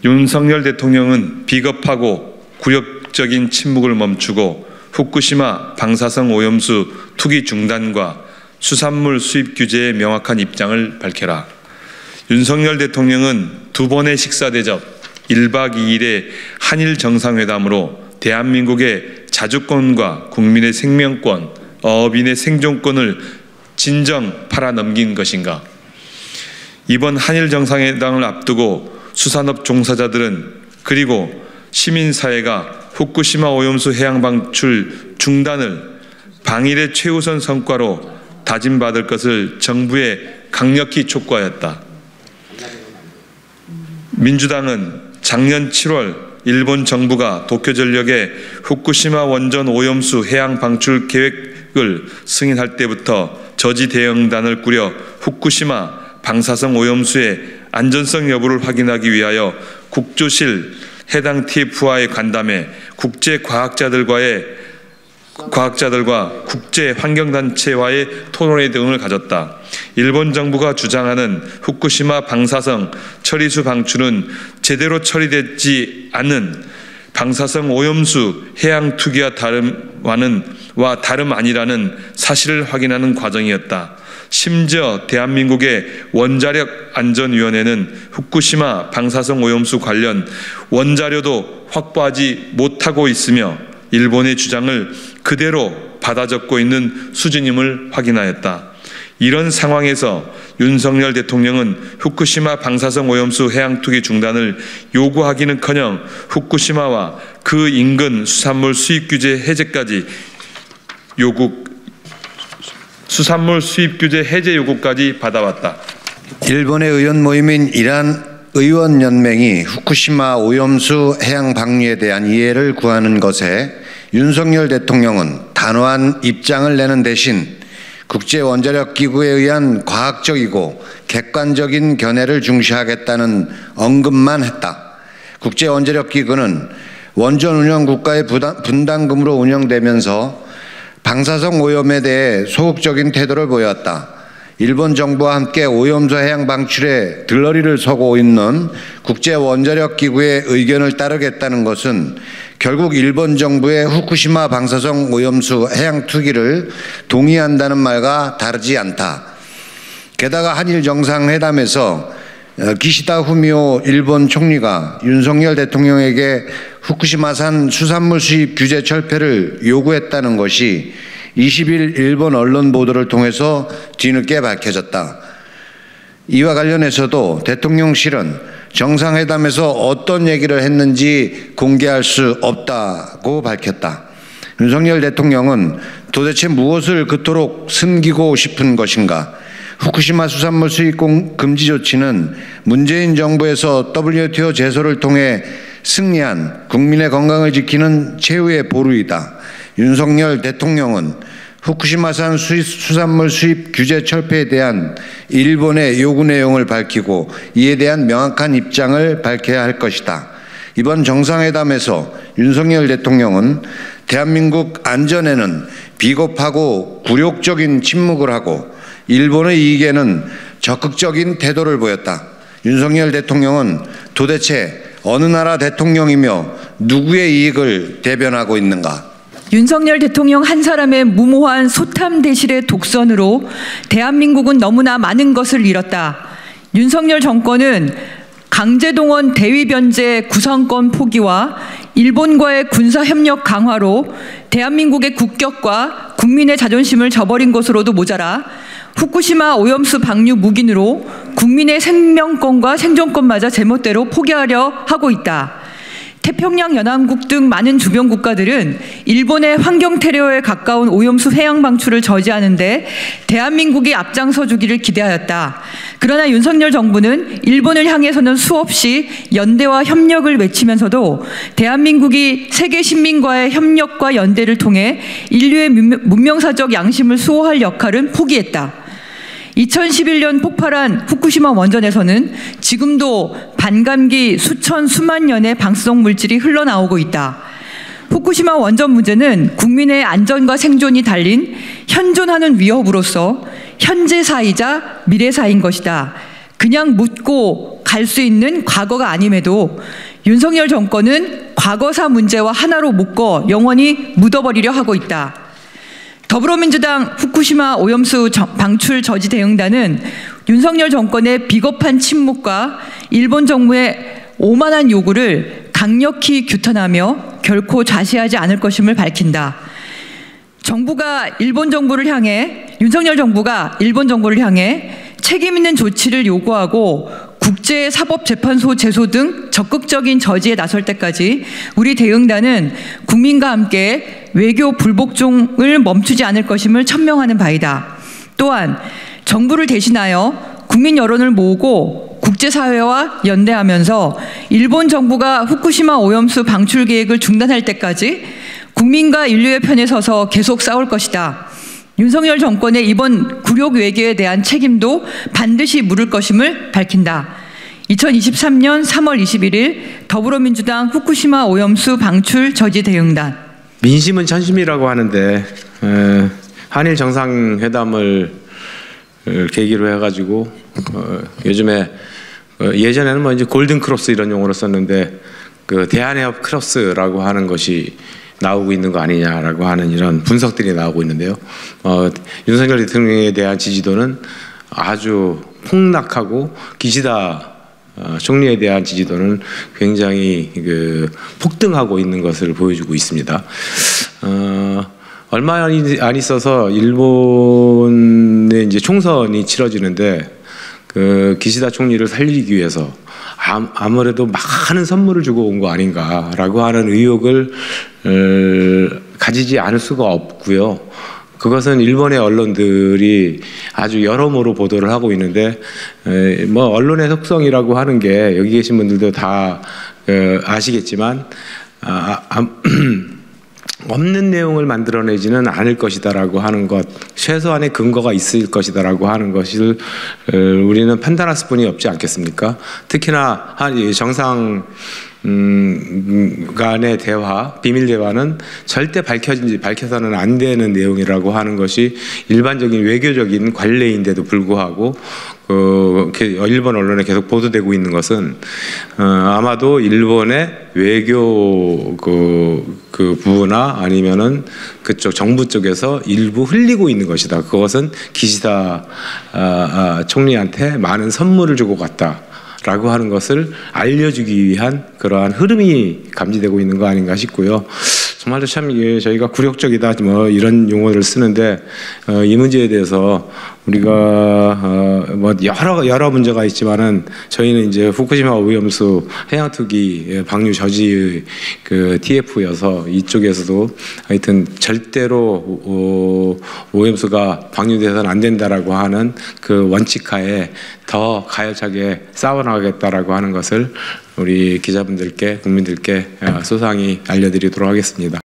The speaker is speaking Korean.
윤석열 대통령은 비겁하고 굴욕적인 침묵을 멈추고 후쿠시마 방사성 오염수 투기 중단과 수산물 수입 규제의 명확한 입장을 밝혀라. 윤석열 대통령은 두 번의 식사 대접, 1박 2일의 한일 정상회담으로 대한민국의 자주권과 국민의 생명권, 어업인의 생존권을 진정 팔아넘긴 것인가? 이번 한일 정상회담을 앞두고 수산업 종사자들은 그리고 시민사회가 후쿠시마 오염수 해양 방출 중단을 방일의 최우선 성과로 다짐받을 것을 정부에 강력히 촉구하였다. 민주당은 작년 7월 일본 정부가 도쿄전력의 후쿠시마 원전 오염수 해양 방출 계획을 승인할 때부터 저지 대응단을 꾸려 후쿠시마 방사성 오염수의 안전성 여부를 확인하기 위하여 국조실 해당 TF와의 간담회, 과학자들과 국제환경단체와의 토론회 등을 가졌다. 일본 정부가 주장하는 후쿠시마 방사성 처리수 방출은 제대로 처리되지 않는 방사성 오염수 해양 투기와 다름 아니라는 사실을 확인하는 과정이었다. 심지어 대한민국의 원자력안전위원회는 후쿠시마 방사성 오염수 관련 원자료도 확보하지 못하고 있으며 일본의 주장을 그대로 받아 적고 있는 수준임을 확인하였다. 이런 상황에서 윤석열 대통령은 후쿠시마 방사성 오염수 해양 투기 중단을 요구하기는커녕 후쿠시마와 그 인근 수산물 수입 규제 해제까지 요구까지 받아왔다. 일본의 의원 모임인 이란 의원연맹이 후쿠시마 오염수 해양 방류에 대한 이해를 구하는 것에 윤석열 대통령은 단호한 입장을 내는 대신 국제원자력기구에 의한 과학적이고 객관적인 견해를 중시하겠다는 언급만 했다. 국제원자력기구는 원전 운영 국가의 분담금으로 운영되면서 방사성 오염에 대해 소극적인 태도를 보였다. 일본 정부와 함께 오염수 해양 방출에 들러리를 서고 있는 국제원자력기구의 의견을 따르겠다는 것은 결국 일본 정부의 후쿠시마 방사성 오염수 해양 투기를 동의한다는 말과 다르지 않다. 게다가 한일 정상회담에서 기시다 후미오 일본 총리가 윤석열 대통령에게 후쿠시마산 수산물 수입 규제 철폐를 요구했다는 것이 20일 일본 언론 보도를 통해서 뒤늦게 밝혀졌다. 이와 관련해서도 대통령실은 정상회담에서 어떤 얘기를 했는지 공개할 수 없다고 밝혔다. 윤석열 대통령은 도대체 무엇을 그토록 숨기고 싶은 것인가? 후쿠시마 수산물 수입 금지 조치는 문재인 정부에서 WTO 제소를 통해 승리한 국민의 건강을 지키는 최후의 보루이다. 윤석열 대통령은 후쿠시마산 수산물 수입 규제 철폐에 대한 일본의 요구 내용을 밝히고 이에 대한 명확한 입장을 밝혀야 할 것이다. 이번 정상회담에서 윤석열 대통령은 대한민국 안전에는 비겁하고 굴욕적인 침묵을 하고 일본의 이익에는 적극적인 태도를 보였다. 윤석열 대통령은 도대체 어느 나라 대통령이며 누구의 이익을 대변하고 있는가? 윤석열 대통령 한 사람의 무모한 소탐대실의 독선으로 대한민국은 너무나 많은 것을 잃었다. 윤석열 정권은 강제동원 대위변제 구성권 포기와 일본과의 군사협력 강화로 대한민국의 국격과 국민의 자존심을 저버린 것으로도 모자라 후쿠시마 오염수 방류 묵인으로 국민의 생명권과 생존권마저 제멋대로 포기하려 하고 있다. 태평양 연안국 등 많은 주변 국가들은 일본의 환경 테러에 가까운 오염수 해양 방출을 저지하는데 대한민국이 앞장서 주기를 기대하였다. 그러나 윤석열 정부는 일본을 향해서는 수없이 연대와 협력을 외치면서도 대한민국이 세계 신민과의 협력과 연대를 통해 인류의 문명사적 양심을 수호할 역할은 포기했다. 2011년 폭발한 후쿠시마 원전에서는 지금도 반감기 수만 년의 방사성 물질이 흘러나오고 있다. 후쿠시마 원전 문제는 국민의 안전과 생존이 달린 현존하는 위협으로서 현재사이자 미래사인 것이다. 그냥 묻고 갈 수 있는 과거가 아님에도 윤석열 정권은 과거사 문제와 하나로 묶어 영원히 묻어버리려 하고 있다. 더불어민주당 후쿠시마 오염수 방출 저지 대응단은 윤석열 정권의 비겁한 침묵과 일본 정부의 오만한 요구를 강력히 규탄하며 결코 좌시하지 않을 것임을 밝힌다. 윤석열 정부가 일본 정부를 향해 책임 있는 조치를 요구하고 국제사법재판소 제소 등 적극적인 저지에 나설 때까지 우리 대응단은 국민과 함께 외교 불복종을 멈추지 않을 것임을 천명하는 바이다. 또한 정부를 대신하여 국민 여론을 모으고 국제사회와 연대하면서 일본 정부가 후쿠시마 오염수 방출 계획을 중단할 때까지 국민과 인류의 편에 서서 계속 싸울 것이다. 윤석열 정권의 이번 굴욕 외교에 대한 책임도 반드시 물을 것임을 밝힌다. 2023년 3월 21일 더불어민주당 후쿠시마 오염수 방출 저지 대응단. 민심은 천심이라고 하는데 한일 정상회담을 계기로 해가지고 요즘에 예전에는 뭐 이제 골든 크로스 이런 용어를 썼는데 그 대한해협 크로스라고 하는 것이 나오고 있는 거 아니냐라고 하는 이런 분석들이 나오고 있는데요. 윤석열 대통령에 대한 지지도는 아주 폭락하고 기시다 총리에 대한 지지도는 굉장히 폭등하고 있는 것을 보여주고 있습니다. 얼마 안 있어서 일본의 이제 총선이 치러지는데 그 기시다 총리를 살리기 위해서 아무래도 많은 선물을 주고 온 거 아닌가라고 하는 의혹을 가지지 않을 수가 없고요. 그것은 일본의 언론들이 아주 여러모로 보도를 하고 있는데 뭐 언론의 속성이라고 하는 게 여기 계신 분들도 다 아시겠지만 없는 내용을 만들어내지는 않을 것이다라고 하는 것, 최소한의 근거가 있을 것이다라고 하는 것을 우리는 판단할 수뿐이 없지 않겠습니까? 특히나 정상 간의 대화, 비밀 대화는 절대 밝혀서는 안 되는 내용이라고 하는 것이 일반적인 외교적인 관례인데도 불구하고 일본 언론에 계속 보도되고 있는 것은 아마도 일본의 외교 그 부나 아니면은 그쪽 정부 쪽에서 일부 흘리고 있는 것이다. 그것은 기시다 총리한테 많은 선물을 주고 갔다. 라고 하는 것을 알려주기 위한 그러한 흐름이 감지되고 있는 거 아닌가 싶고요. 정말로 참 저희가 굴욕적이다 뭐 이런 용어를 쓰는데 이 문제에 대해서 우리가 뭐 여러 문제가 있지만은 저희는 이제 후쿠시마 오염수 해양 투기 방류 저지의 그 TF여서 이쪽에서도 하여튼 절대로 오염수가 방류돼서는 안 된다라고 하는 그 원칙하에 더 가열차게 싸워나가겠다라고 하는 것을 우리 기자분들께 국민들께 소상히 알려드리도록 하겠습니다.